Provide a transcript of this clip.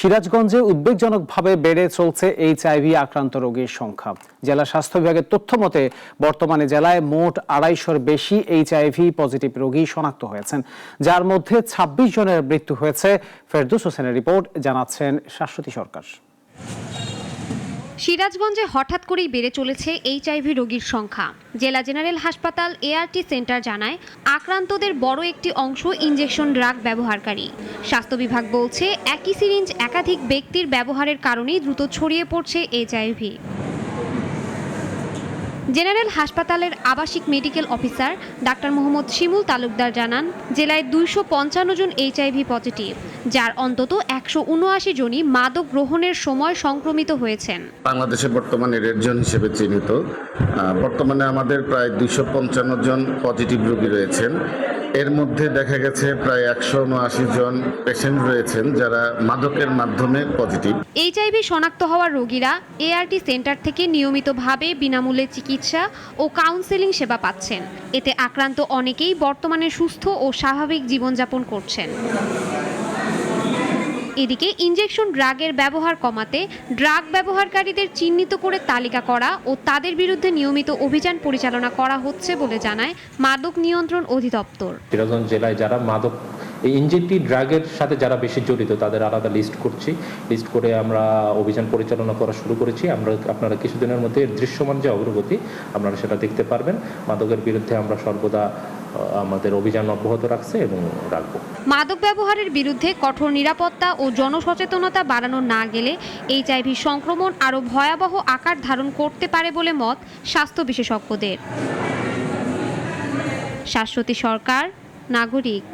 সিরাজগঞ্জে উদ্বেগজনকভাবে বেড়ে চলছে এইচআইভি আক্রান্ত রোগীর সংখ্যা। জেলা স্বাস্থ্য বিভাগের তথ্য মতে বর্তমানে জেলায় মোট 250-র বেশি এইচআইভি পজিটিভ রোগী শনাক্ত হয়েছেন, যার মধ্যে 26 জনের মৃত্যু হয়েছে। ফেরদৌস হোসেনের রিপোর্ট, জানাচ্ছেন শাশ্বতী সরকার। সিরাজগঞ্জে হঠাৎ করেই বেড়ে চলেছে এইচআইভি রোগীর সংখ্যা। জেলা জেনারেল হাসপাতাল এআরটি সেন্টার জানায়, আক্রান্তদের বড় একটি অংশ ইনজেকশন ড্রাগ ব্যবহারকারী। স্বাস্থ্য বিভাগ বলছে, একই সিরিঞ্জ একাধিক ব্যক্তির ব্যবহারের কারণেই দ্রুত ছড়িয়ে পড়ছে এইচআইভি। জেনারেল হাসপাতালের আবাসিক মেডিকেল অফিসার ডাক্তার মোহাম্মদ শিমুল তালুকদার জানান, জেলায় 255 জন এইচআইভি পজিটিভ, যার অন্তত 179 জনই মাদক গ্রহণের সময় সংক্রমিত হয়েছেন। বাংলাদেশে বর্তমানে রেড জোন হিসেবে চিহ্নিত। বর্তমানে আমাদের প্রায় 255 জন পজিটিভ রোগী রয়েছেন। এর মধ্যে দেখা গেছে প্রায় 179 জন পেশেন্ট রয়েছেন যারা মাদকের মাধ্যমে পজিটিভ। এইচআইভি শনাক্ত হওয়া রোগীরা এআরটি সেন্টার থেকে নিয়মিতভাবে বিনামূল্যে চিকিৎসা ও কাউন্সেলিং সেবা পাচ্ছেন। এতে আক্রান্ত অনেকেই বর্তমানে সুস্থ ও স্বাভাবিক জীবনযাপন করছেন। এদিকে ইনজেকশন ড্রাগের ব্যবহার কমাতে ড্রাগ ব্যবহারকারীদের চিহ্নিত করে তালিকা করা ও তাদের বিরুদ্ধে নিয়মিত অভিযান পরিচালনা করা হচ্ছে বলে জানায় মাদক নিয়ন্ত্রণ অধিদপ্তর। সিরাজগঞ্জ জেলায় যারা মাদক ইনজেক্টিভ ড্রাগের সাথে যারা বেশি জড়িত তাদের আলাদা লিস্ট করে আমরা অভিযান পরিচালনা করা শুরু করেছি। আপনারা কিছুদিনের মধ্যে দৃশ্যমান যে অগ্রগতি আপনারা সেটা দেখতে পারবেন। মাদকের বিরুদ্ধে আমরা সর্বদা আমাদের অভিযান অব্যাহত রাখছে এবং রাখবো। মাদক ব্যবহারের বিরুদ্ধে কঠোর নিরাপত্তা ও জনসচেতনতা বাড়ানো না গেলে এইচআইভি সংক্রমণ আরও ভয়াবহ আকার ধারণ করতে পারে বলে মত স্বাস্থ্য বিশেষজ্ঞদের। শাশ্বতী সরকার, নাগরিক।